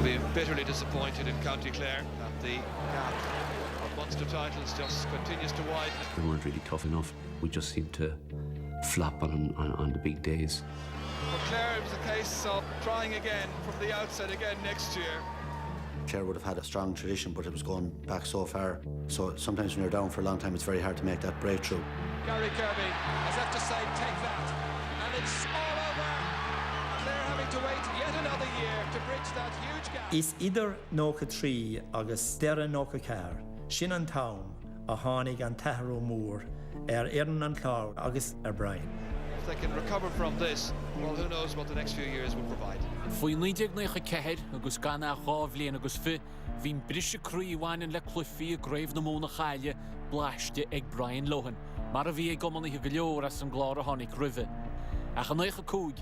been bitterly disappointed in County Clare that the gap of Munster titles just continues to widen. We weren't really tough enough. We just seemed to flop on the big days. For Clare, it was a case of trying again from the outset again next year. Clare would have had a strong tradition, but it was going back so far. So sometimes when you're down for a long time, it's very hard to make that breakthrough. Gary Kirby has left to say, take that. And it's all over. Clare having to wait yet another year to bridge that huge gap. Is either Nócha 3 agus Deireadh Nócha 4, sin an town a tháinig an Tathróí Mór Éireann an Clár agus Brian. If they can recover from this, well, who knows what the next few years will provide. Foin lídeag Nócha 4 agus gan a chábhlíon agus fi, hín brise cruíháin le clufií a gréibh na móna chaile blaiste ag Brian Lohan, mar a bhí ag gomanithe go leor as an gláir a tháinig roimhe. Ach an Nócha 5,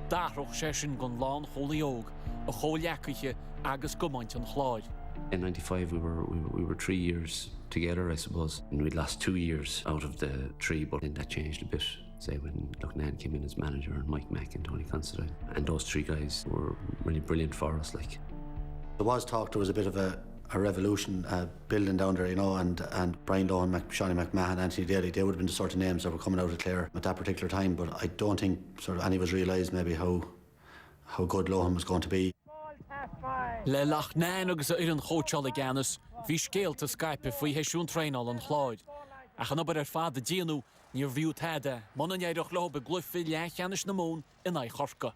dathroch sé sin gon lán cholaíog, a cholachaithe agus gomaint an chláir. In '95, we were 3 years together, I suppose, and we'd lost 2 years out of the 3, but then that changed a bit. Say when Lohan came in as manager and Mike Mack and Tony Considine, and those 3 guys were really brilliant for us. Like, There was talk there was a bit of a revolution building down there, you know, and Brian Lohan, Seanie McMahon, Anthony Daly, they would have been the sort of names that were coming out of Clare at that particular time. But I don't think sort of any of us realised maybe how good Lohan was going to be. Le lach nán agus a an chóteála ganas, bhí scéalta Skype faoi heisiún tréinál an chláid. Ach an obair fad a díanú níor bhíú taide, man an éireach lobe glufi lechanis na món in ai chorca.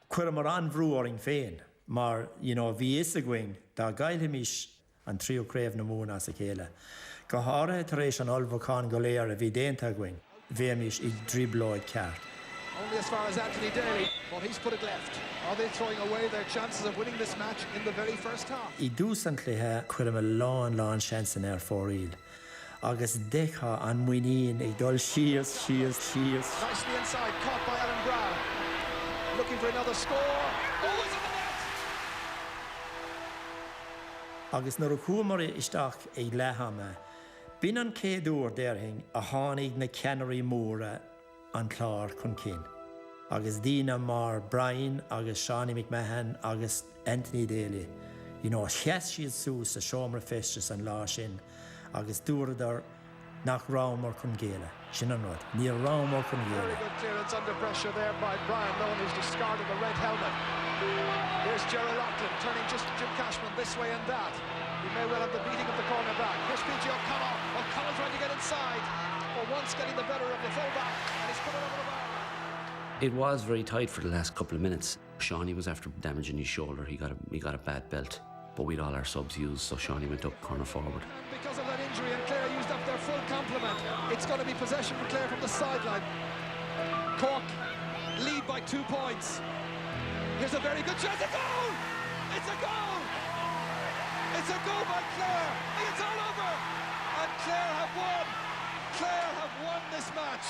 Cuir mar an bhrúaring féin, mar, bhí is a going, da Gael himís an trío craibh na món as a chéile. Go hára tar éis an olbhacán go léir a bhí déanta going, bhí himís I driblóid ceart. Only as far as Anthony Daly, but he's put it left. Are they throwing away their chances of winning this match in the very first half? I dús an cluithe cuir am a lán seansan fóríl. Agus decha an muoín ag dul sias. Nicely inside, caught by Alan Brown. Looking for another score. Oh, it's in the net! Agus nar a chuamar isteach ag lethama, bin an céadúr déirthing a tháinig na ceannairí móra an clár chun cinn. Agus dína mar Brian, agus Seanie McMahon, agus Anthony Daly. Cheas siad sús a seomra festas an lá sin, agus dúradar nach rámar chun Gael. Sin an rud, ní rámar chun Gael. Very good clearance under pressure there by Brian Lohan, who's discarded the red helmet. Here's Gerald Laochra turning just Jim Cashman this way and that. He may well have the beating of the corner back. Here's PG O'Connell. O'Connell trying to get inside. For once getting the better of the fullback, and he's put it over the bar. it was very tight for the last couple of minutes. Seanie was after damaging his shoulder. He got a bad belt, but we'd all our subs used, so Seanie went up corner forward. And because of that injury, and Clare used up their full complement, it's going to be possession for Clare from the sideline. Cork lead by 2 points. Here's a very good chance. A goal! It's a goal! It's a goal by Clare. It's all over. And Clare have won. Clare have won this match.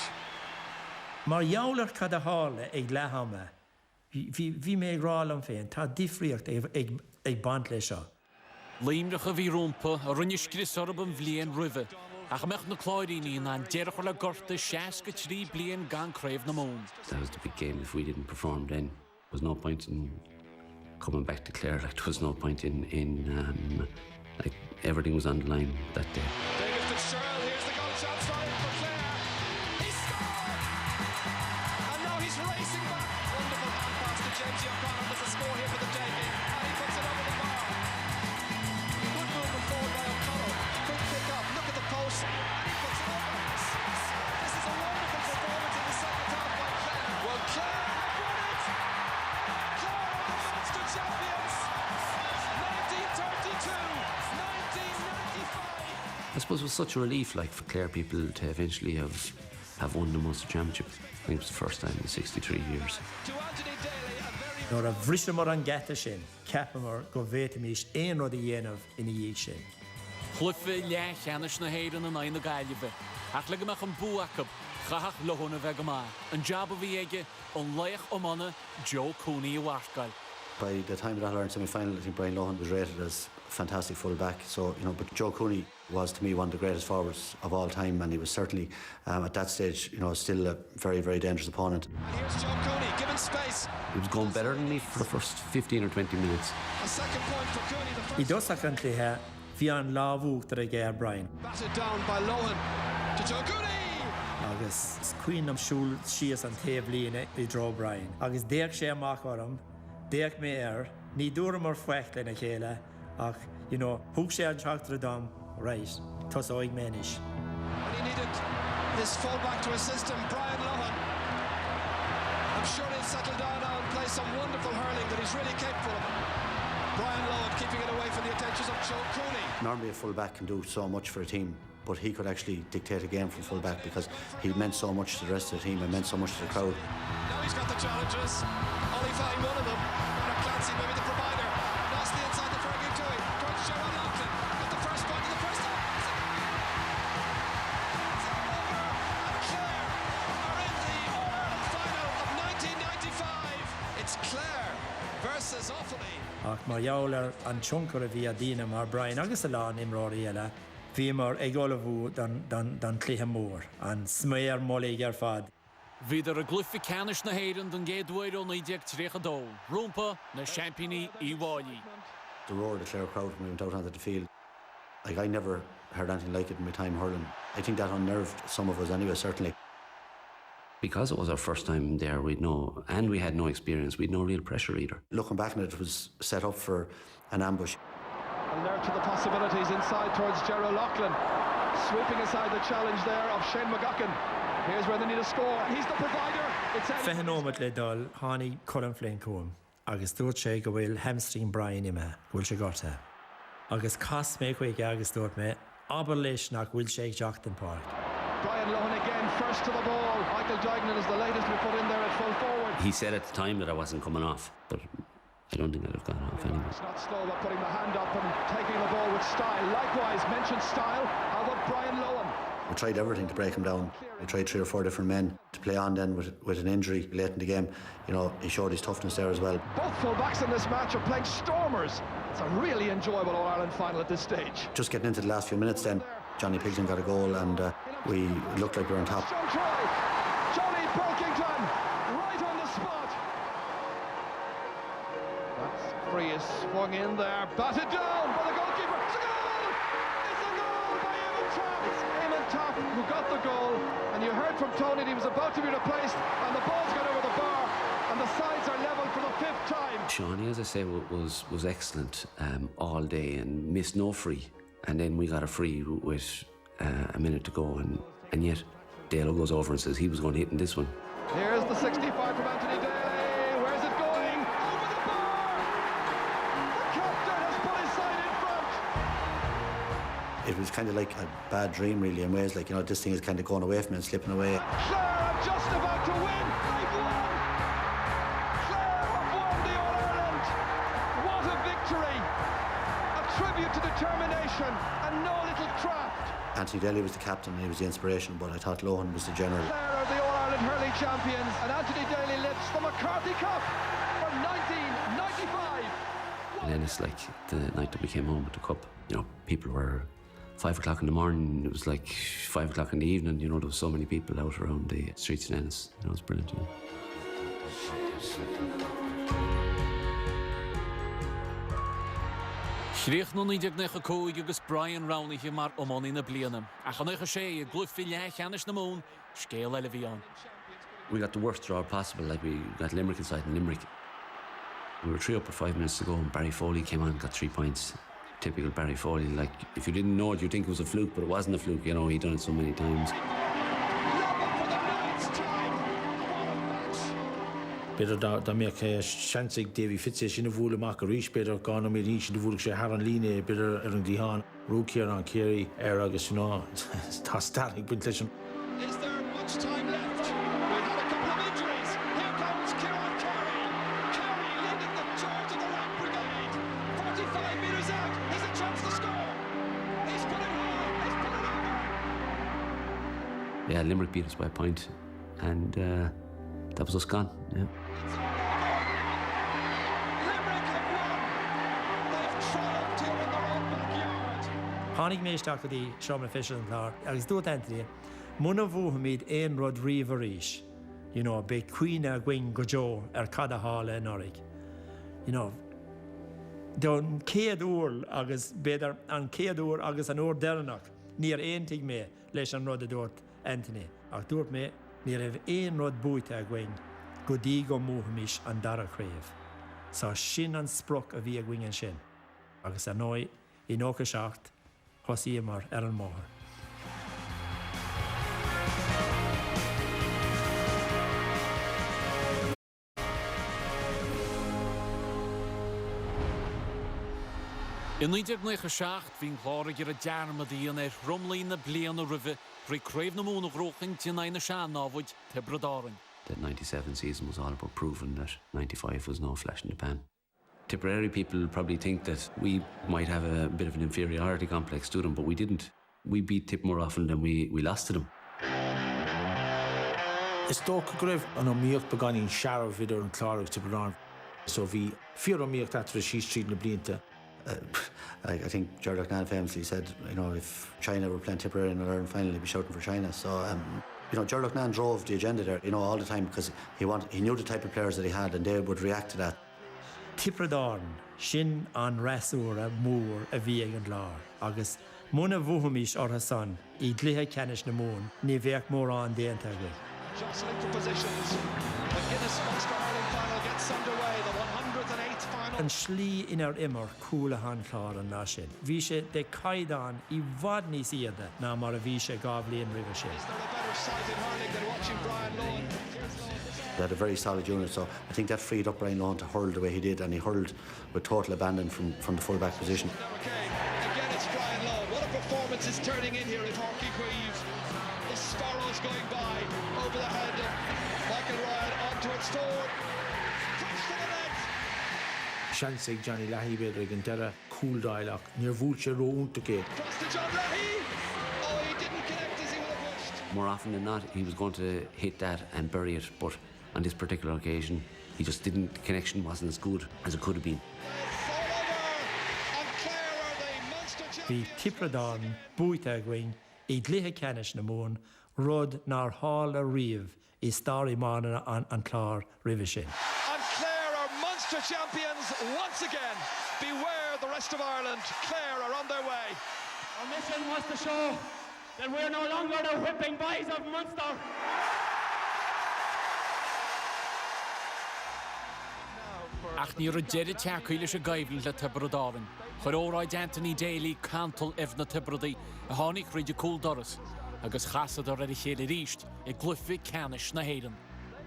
Mar jouler cad a hála ag lethama. Bhí mé rálam féin, tá difriocht ag bant lei seo. Líimreach a bhí rompa a rinneiscris orb an bhliain roimhe. Ach mech na chláiríní an deirech le gorta 63 bliain gan craibh na món. That was the big game. If we didn't perform then, there was no point in coming back to Clare. Like, there was no point in like, everything was on the line that day. Davis to Sherrill. Here's the goal shot for Clare. He scored! And now he's racing back. Wonderful hand pass to James O'Connell. There's a score here for the JV. And he puts it over the bar. Good movement forward by O'Connell. Quick pick up. Look at the post. And he puts it over. This is a wonderful performance in the second half by Clare. Well, Clare have won it! Clare are the Munster champions! 1932, 1995. I suppose it was such a relief, like, for Clare people to eventually have won the Munster Championship. I think it was the first time in 63 years. To Anthony Daly, a very Nor a bhrisise mar an gata sin, ceapamar go bhétamís éon rud a dhéanamh ina dhéag sin. Chlufa lechanis na héireann an aina gaiileh. Ach le goach an buachab, chahach Lohan a bheith go má. An jab a bhí aige, an leich o mana, Joe Cooney a warcail. By the time of that Ireland semi-final, I think Brian Lohan was rated as a fantastic full-back. So, but Joe Cooney was, to me, one of the greatest forwards of all time, and he was certainly, at that stage, still a very, very dangerous opponent. And here's Joe Cooney, given space. He was going better than me for the first 15 or 20 minutes. A second point for Cooney. The I first dosachantithe bhí an lámhúachtar a Gael Brian. batted down by Lohan to Joe Cooney. Agus cuiin am siúil sios an taobh líne I dro Brian. Agus déag sé amach orm, déag mé ní dúra mar foicht lena chéile, ach, thug sé an teachtar dom, right, tos óig ménis. And he needed his fullback to assist him, Brian Lohan. I'm sure he'll settle down now and play some wonderful hurling that he's really capable of. Brian Lohan keeping it away from the attentions of Joe Cooney. Normally a full-back can do so much for a team, but he could actually dictate a game from full-back because he meant so much to the rest of the team and meant so much to the crowd. Now he's got the challenges. Ollie finding one of them. And Clancy, maybe the provider. Lost the inside the Fergie to him. Towards Gerald Laochra. Got the first point in the first half. And Clare are in the All-Ireland final of 1995. It's Clare versus Offaly. Ach mar jaolar an tionkur a bhí a dtíine mar Brian agus a lán imráí eile, bhí mar ag olabhú dan clíthe mór, an sméar mollaigh ar fad. Bhí ar a glufi canis na héireann don géadúir ó 1932, rúmpa na championí I bháilí. The roar of the Clare crowd when we went out onto the field, like I never heard anything like it in my time hurling. I think that unnerved some of us anyway, certainly. Because it was our first time there, we had no experience, we'd no real pressure either. Looking back on it, it was set up for an ambush. Alert to the possibilities inside towards Gerald Laochra. Sweeping aside the challenge there of Shane McGuckin. Here's where they need a score. He's the provider. It's Fehanómat le dul tháinig Colin Flynn comb, agus dúirt sé go bhfuil hamstring Brian ime, bhfuil sé gorta. Agus cas mé chuig agus dúirt mé, aber leis nach bhfuil sé teacht an park. Brian Lohan again, first to the ball. Michael Duignan is the latest we put in there at full forward. He said at the time that I wasn't coming off, but I don't think I'd have gone off anyway. It's not slow about putting the hand up and taking the ball with style. Likewise, mentioned style. How about Brian Lohan? We tried everything to break him down. We tried 3 or 4 different men to play on then with an injury late in the game. He showed his toughness there as well. Both full-backs in this match are playing stormers. It's a really enjoyable All-Ireland final at this stage. Just getting into the last few minutes then, Johnny Pilkington got a goal and we looked like we were on top. Joe Troy, Johnny Pilkington, right on the spot. That's free is swung in there, batted down by the goalkeeper. It's a goal! It's a goal by Eamon Tapp. It's Eamon Tapp who got the goal, and you heard from Tony that he was about to be replaced, and the ball's gone over the bar, and the sides are level for the 5th time. Shawnee, as I say, was excellent all day and missed no free. And then we got a free with a minute to go, and yet Dale goes over and says he was going to hit in this one. Here's the 65 from Anthony Daly. Where's it going? Over the bar! The captain has put his side in front. It was kind of like a bad dream really in ways, like, this thing is kind of going away from me and slipping away. Clare are just about to win. They've won. Clare have won the All-Ireland. What a victory. A tribute to determination and no little craft. Anthony Daly was the captain and he was the inspiration, but I thought Lohan was the general. Clare are the All-Ireland hurling champions, and Anthony Daly lifts the McCarthy Cup for 1995. And then it's like the night that we came home with the cup, people were 5 o'clock in the morning, it was like 5 o'clock in the evening, there was so many people out around the streets in Ennis. It was brilliant. Shriech no ní deag necha cóig agus Brian Rowney mar omóní na blianam. A chanecha sé glufi le chanis na mún, scéal eile bhí an. We got the worst draw possible, like we got Limerick inside in Limerick. We were 3 up with 5 minutes to go and Barry Foley came on and got 3 points. Typical Barry Foley, like if you didn't know it you'd think it was a fluke, but it wasn't a fluke, he'd done it so many times. Beidir da mbeadh seansaigh Davy Fitzé sin a bhfuil amach a rís, beidir gána mé rí sin a bhfuil sé thar an líne, beidir ar an dtíán, rúcéar an céirí agus tá static buint leis an. Is there much time left? We've had a couple of injuries. Here comes Kieran Carey. Carey leading the charge of the Rank Brigade. 45 metres out. He's a chance to score. He's put it home. He's put it over. Yeah, Limerick beat us by a point and that was us gone. Yeah. Limerick Hánig méisteach go dtí seomra fisin an chlár, agus dúirt Anthony, muna bhuacha míad aon rud riomh arís. You know, be cuioine a gcuin go Joe cad a hála in orig. You know, don céad úr agus beidir an céad úr agus an úr dearnach níor aontaigh mé leis an rud a dúirt Anthony. Ach dúirt mé, níor raibh aon rud buaite a gcuin go dtí go múthamis an dara chréibh. Sa sin an spruch a bhí a gcuin an sin. Agus an nói I nócha seacht thosaí mar an máthair. In 1997 bhín chlára gur a dearma dtíon romlín na blian a ribhe rí craobh na múna gróchan tíana na sean nábhaid Tibradáin. The 97 season was all about proving that 95 was no flash in the pan. Tipperary people probably think that we might have a bit of an inferiority complex to them, but we didn't. We beat Tip more often than we lost to them. Is tócha go raibh an óíocht beganín seaamh idir an chláraigh Tipperary. So bhí fíor óíocht after a síos tríd na blianta. I think Gerald Nan famously said, you know, if China were playing Tipperary in an Ireland final, he'd be shouting for China. So, you know, Gerald Nan drove the agenda there, you know, all the time because he knew the type of players that he had and they would react to that. Tibradáin sin an rasúra mór a bhí an lár, agus muna bhuachamis ortha san I dlithe ceannis na mún, ní bheadh mór an déanta go. Jostling for positions. The Guinness Munster Ireland final gets underway. The 108th final. An slí inar immer cúlahan chlár an ná sin. Bhí sé de caidan I bhad níos iad ná mar a bhí sé gá bliain roimhe sin. Is there a better sight in hurling than watching Brian Lohan? They had a very solid unit, so I think that freed up Brian Lohan to hurl the way he did, and he hurled with total abandon from the full-back position. Okay, again it's Brian Lohan. What a performance is turning in here at Hockey Queeve. The Sparrows going by over the head of Michael Ryan onto its forward. Crash to the net. Seansaigh Johnny Leahy beidir an deire cúldáileach níor bhúil sé rónta cé. Cross to John Leahy. Oh, he didn't connect as he would have wished. More often than not, he was going to hit that and bury it, but on this particular occasion, he just didn't. The connection wasn't as good as it could have been. It's all over. And Clare are the Munster Bhí champions. Tibradáin buaite a gcuin I dlithe ceannis na mún, rud nar hall a riamh I stáirí mána an chlár roimhe sin. And Clare are Munster champions once again. Beware the rest of Ireland. Clare are on their way. Our mission was to show that we're no longer the whipping boys of Munster. Ach ní ru dead teacaí leis a gaibhil le Tibradáin. Chur óráid Anthony Daly cantal na Tibradaí a tháinig riide cúldoras, agus chasad ar a chéile ríist I glufi ceannis na héireann.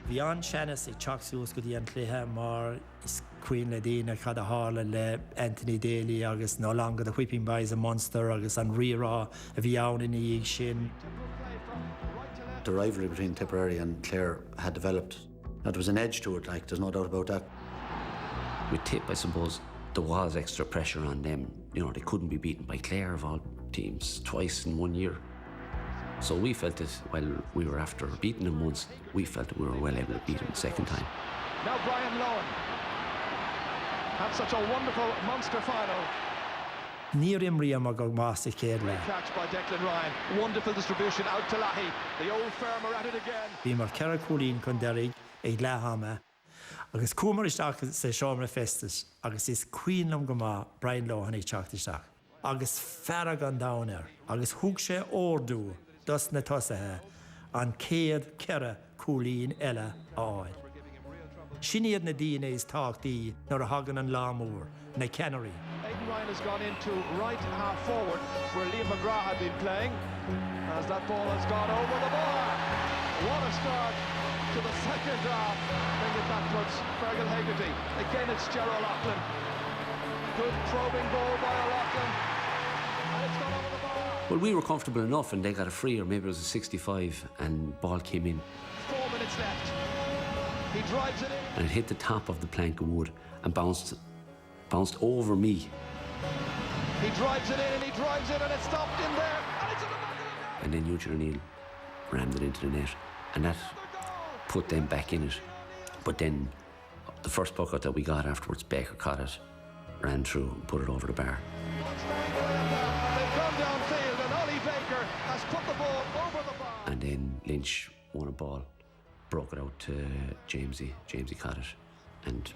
Bhí an seanas I teachsús go dtí an cluiche mar is cuioin le daoine cad a hála le Anthony Daly agus nó langa the whipping boys of Munster agus an rirá a bhí ann in íag sin. The rivalry between Tipperary and Clare had developed. Now, there was an edge to it, like, there's no doubt about that. With Tip, I suppose, there was extra pressure on them. You know, they couldn't be beaten by Clare of all teams twice in 1 year. So we felt that while we were after beating them once, we felt that we were well able to beat them the second time. Now Brian Lohan had such a wonderful Munster final. Níor imriam a go más I céad le. Catch by Declan Ryan. Wonderful distribution out to Leahy. The old farmer at it again. Bhí mar ceithre cúlín chun deirigh ag leathamma. Agus cúmar isteach sa seomra festas, agus is cuiinlam go má Brian Lohan ag teachtasteach. Agus ferrag an dáir, agus thug sé ordú dus na tosathe an céad ceithre cúlín eile a áil. Sin iad na daoine is táchtaí nar a hagan an lámúr na Canary. Aidan Ryan has gone into right half forward where Liam McGrath had been playing as that ball has gone over the bar. What a start to the second half. Bring it back towards Fergal Hegarty. Again it's Gerald Loughlin. Good probing goal by O'Loughlin. And it's gone over the bar. Well, we were comfortable enough and they got a free, or maybe it was a 65, and ball came in. 4 minutes left. He drives it in. And it hit the top of the plank of wood and bounced over me. He drives it in and he drives it and it's stopped in there. And it's in the back of the net. And then Eugene O'Neill rammed it into the net, and that put them back in it. But then the first puck out that we got afterwards, Baker caught it, ran through and put it over the bar. They've gone down striker has put the ball over the bar. And then Lynch won a ball, broke it out to Jamesy. Jamesy caught it. And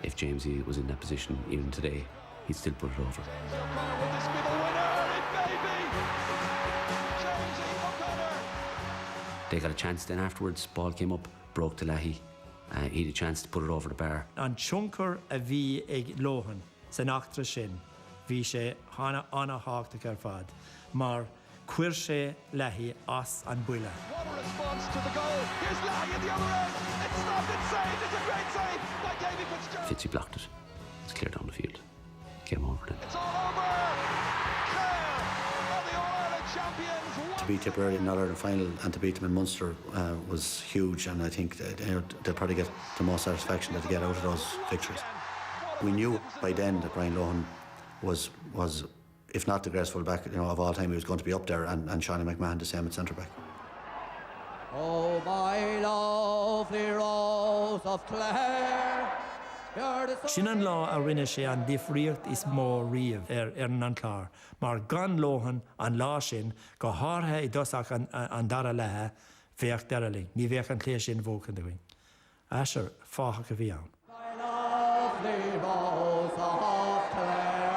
if Jamesy was in that position even today, he'd still put it over. Will this be the winner? It may be! Jamesy O'Connor! They got a chance then afterwards. Ball came up, broke to Leahy. He had a chance to put it over the bar. An tionkar a bhí ag Lohan san achtra sin, bhí sé hána anna háachta gur fad, mar cuir sé Leahy as an buile. What a response to the goal. Here's Leahy at the other end. It's stopped and saved. It's a great save by Davy Fitzgerald. Fitzy blocked it. It's clear down the field. Came over then. It's all over. Gael are the All-Ireland champions. To beat Tipperary in the All-Ireland final and to beat them in Munster was huge, and I think that, they'll probably get the most satisfaction that they get out of those victories. We knew by then that Brian Lohan was if not the greatest full-back of all time, he was going to be up there, and Shawnee McMahon the same at centre-back. Oh, my lovely Rose of Clare. Sin an lá a rinne sé an difríocht is mó riamh an clár, mar gan Lohan an lá sin go hátha I dosach an dara lethe bheadh deraling, ní bheadh an clé sin bhócan doing. Asher, fácha go bhí ann. My lovely Rose of Clare.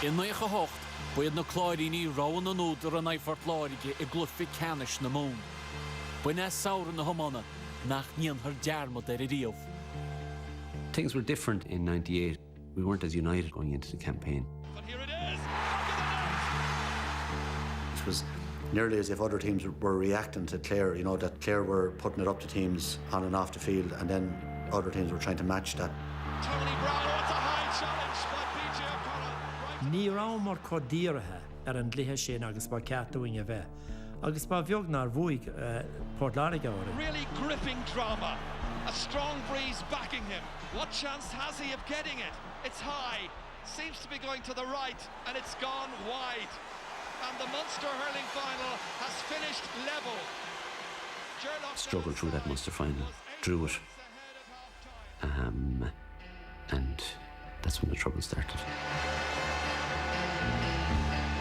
In 1908, buad na chláiríní rowan an údar an éifort láirige I glufi canis na mún. Buin saoir na homana nach níon her dearmad riamh. Things were different in '98. We weren't as united going into the campaign. But here it is. Back of the net. It was nearly as if other teams were reacting to Clare, that Clare were putting it up to teams on and off the field, and then other teams were trying to match that. Tony Brown, it's a high challenge by PJ O'Connor. Ní rá mar codíirithe an dlithe sin agus ba ceatúing a bheith. Agus ba bheag nar bhuaig Portláriga ára. Really gripping drama. A strong breeze backing him. What chance has he of getting it? It's high. Seems to be going to the right, and it's gone wide. And the Munster hurling final has finished level. Struggled through that Munster final, drew it. And that's when the trouble started.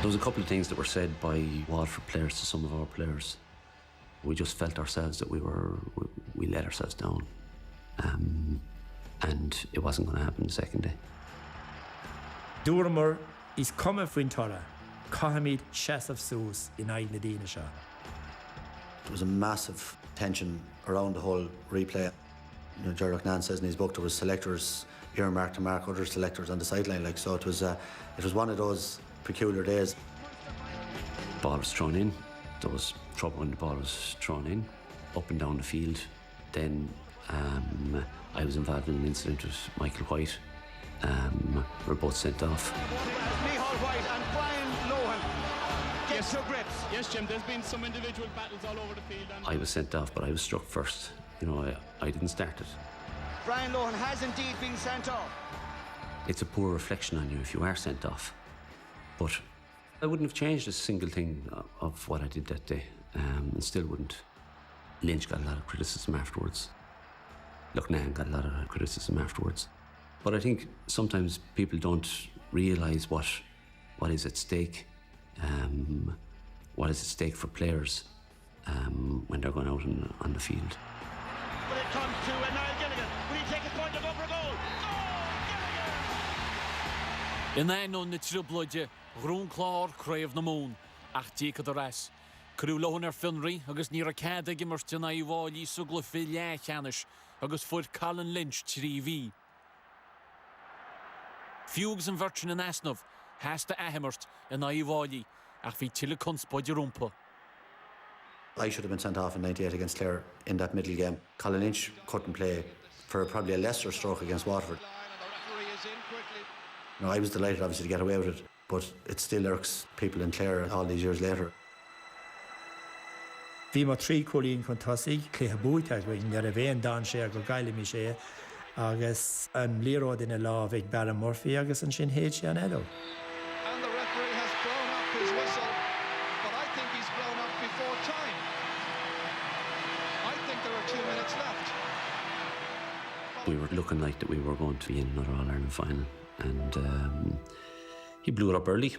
There was a couple of things that were said by Waterford players to some of our players. We just felt ourselves that we let ourselves down. And it wasn't going to happen the second day. Dúramar is cuma faoin tora, cahamid sheasamh suas in aig na daoine seo. There was a massive tension around the whole replay. Gerard Nan says in his book there was selectors earmarked to mark other selectors on the sideline. So it was one of those peculiar days. Ball was thrown in. There was trouble when the ball was thrown in, up and down the field. Then I was involved in an incident with Michael White. We were both sent off. Micheál White and Brian Lohan get to grips. Yes, Jim, there's been some individual battles all over the field. I was sent off, but I was struck first. I didn't start it. Brian Lohan has indeed been sent off. It's a poor reflection on you if you are sent off. But I wouldn't have changed a single thing of what I did that day, and still wouldn't. Lynch got a lot of criticism afterwards. Lohan got a lot of criticism afterwards. But I think sometimes people don't realise what is at stake, what is at stake for players when they're going out on the field. But it comes to Niall Gilligan. Will he take his point of over a goal? In ein na tribloide, grún clár craobh na mún, ach díca do ras. Crú Lohan finri, agus ní a cad ag immers na I bháilí sugla fi lechanis, agus fuair Colin Lynch trí. Fiúgs an virtrin in Asnov, has to ahimmerst in I bháilí, ach fi tile conspóide rumpa. I should have been sent off in '98 against Clare in that middle game. Colin Lynch couldn't play for probably a lesser stroke against Waterford. I was delighted obviously to get away with it, but it still irks people in Clare all these years later. Bhí mar trí cholín chun tosaigh cléthe búteach bhain ar a bhéon dan sé go gailimí sé agus an líróid ina lá bheith Barra Murphy agus an sin héad sé an eile. And the referee has blown up his whistle, but I think he's blown up before time. I think there are 2 minutes left. We were looking like that we were going to be in another All-Ireland final, and he blew it up early.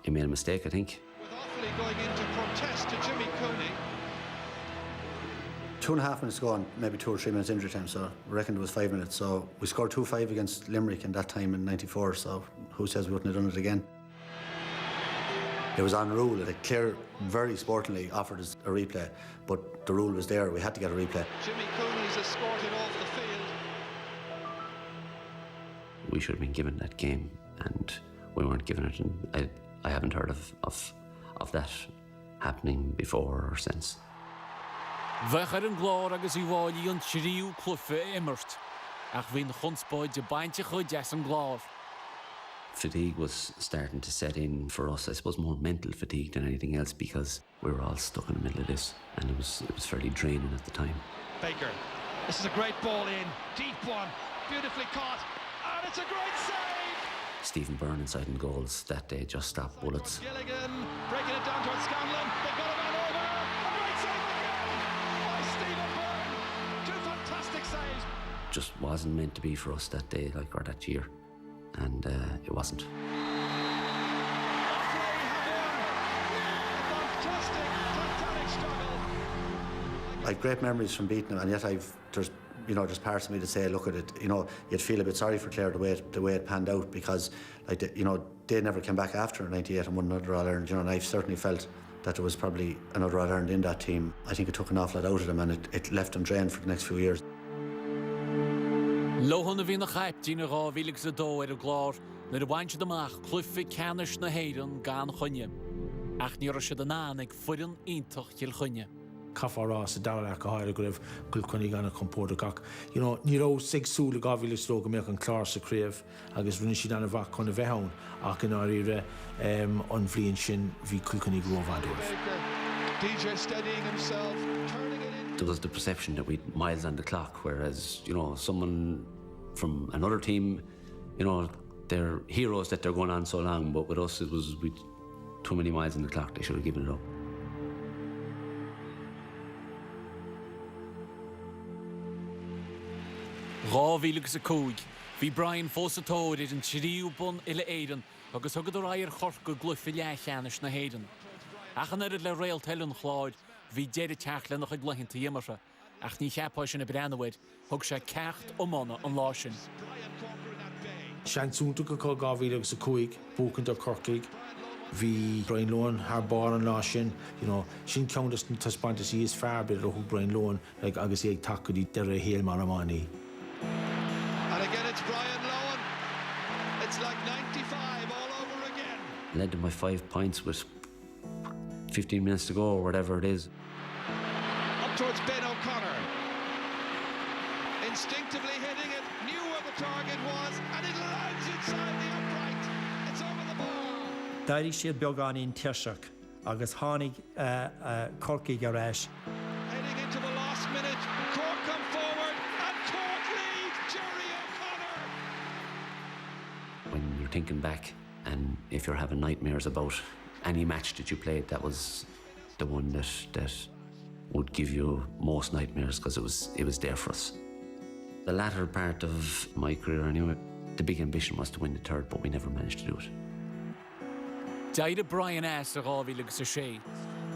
He made a mistake, I think. With Offaly going into protest to Jimmy Cooney. 2.5 minutes to go and maybe 2 or 3 minutes injury time, so I reckon it was 5 minutes. So we scored 2-5 against Limerick in that time in '94, so who says we wouldn't have done it again? It was on rule. Clare very sportingly offered us a replay, but the rule was there. We had to get a replay. Jimmy Cooney's escorted off the field. We should have been given that game, and we weren't given it. And I haven't heard of that happening before or since. Bheithar an glár agus I bháilí an tríú clufa immert, ach bhín chunspóid de bainte chuid as an glár. Fatigue was starting to set in for us, I suppose more mental fatigue than anything else, because we were all stuck in the middle of this, and it was fairly draining at the time. Baker, this is a great ball in, deep one, beautifully caught, and it's a great save! Stephen Byrne inside in goals that day just stopped bullets. Gilligan breaking it down towards Scanlon, they got a man over, a great save again by Stephen Byrne, 2 fantastic saves. Just wasn't meant to be for us that day, or that year. And it wasn't. I have great memories from beating them, and yet there's parts of me to say, look at it, you'd feel a bit sorry for Clare the way it panned out, because they never came back after '98 and won another All-Ireland, and I've certainly felt that there was probably another All-Ireland in that team. I think it took an awful lot out of them, and it left them drained for the next few years. Lohan a bhí na chaiptí na rábhílig sa dó a glár, na bhainte amach clufi canis na héireann gan chunne. Ach ní se den nánig fuireann iontoch til chunne. Cafarrás a dála go háir go raibh gulcoinnig anna compórta gach. Ní ró sigsúla gábhíle sló go méach an chlár sa créamh, agus rinne siad anna bhach chun a bheithain, ach in áíre an bhliain sin bhí gulcoinnig rómhadúibh. DJ steadying himself, turning it in. There was the perception that we'd miles on the clock, whereas, someone from another team, they're heroes that they're going on so long, but with us it was too many miles on the clock, they should have given it up. Rábhílig sa cúig, bhí Brian fósatóirid an tríú bun ile éireann, agus thugad ó rair chorc go glufi lechanis na héireann. Ach an le réal teilin chláid, bhí déad teach le nach chuid lehinnta dhéimara, ach ní cheapáis sin na breanahid, thug sé cecht ó mána an lásin. Seansúnta go cá gábhíle sa cúig, búcant ar corcaig, bhí Brian Lohan haar bar an lásin, sin ceantas na taspáintas í is fearbid ó thug Brian Lohan agus ag tacaí deir a héal mar amánaí. And again it's Brian Lohan. It's like 95 all over again. Led them by 5 points with 15 minutes to go or whatever it is. Up towards Ben O'Connor. Instinctively hitting it, knew where the target was, and it lands inside the upright. It's over the bar. Dairi siad beagán in Tiirseach, agus tháinig corcaig a rás. Heading into the last minute, Cork come forward, and Cork lead Jerry O'Connor. When you're thinking back, and if you're having nightmares about any match that you played, that was the one that would give you most nightmares, because it was there for us. The latter part of my career anyway, the big ambition was to win the third, but we never managed to do it. Daire Brian S a rábhílig sa sé,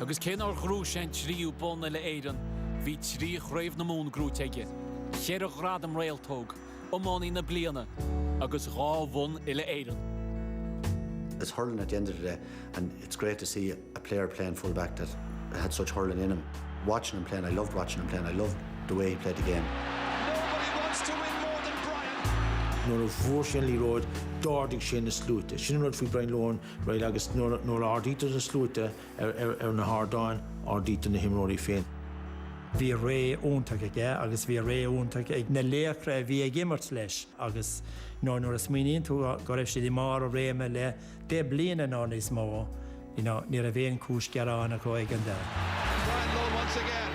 agus cén ar grú sé tríú bun ile éireann, bhí trí chraibh na mún grúteige, cheirech rád am réaltóg, ómánaí na bliana, agus rábhun ile éireann. It's hurling at the end of the day, and it's great to see a player playing full-back that had such hurling in him. Watching him playing, I loved watching him playing. I loved the way he played the game. Nobody wants to win more than Brian. Nóair bhór sin lí róid, dáirdigh sin na slúite. Sin rud faoi Brian Lohan, réil agus nóair ardítar na slúite ar na hádáin, ardítar na himróí féin. Bhí ré óntaach aige, agus bhí ré óntaach ag na Laochra bhí ag immert leis, agus nóair is míonn tú go raibh siad mar ó réime le de bliana ná is mó, ní a bhéon cúis gearán a go ag an de. Brian Lohan once again.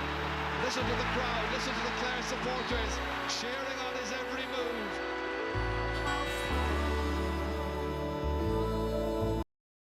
Listen to the crowd, listen to the Clare supporters cheering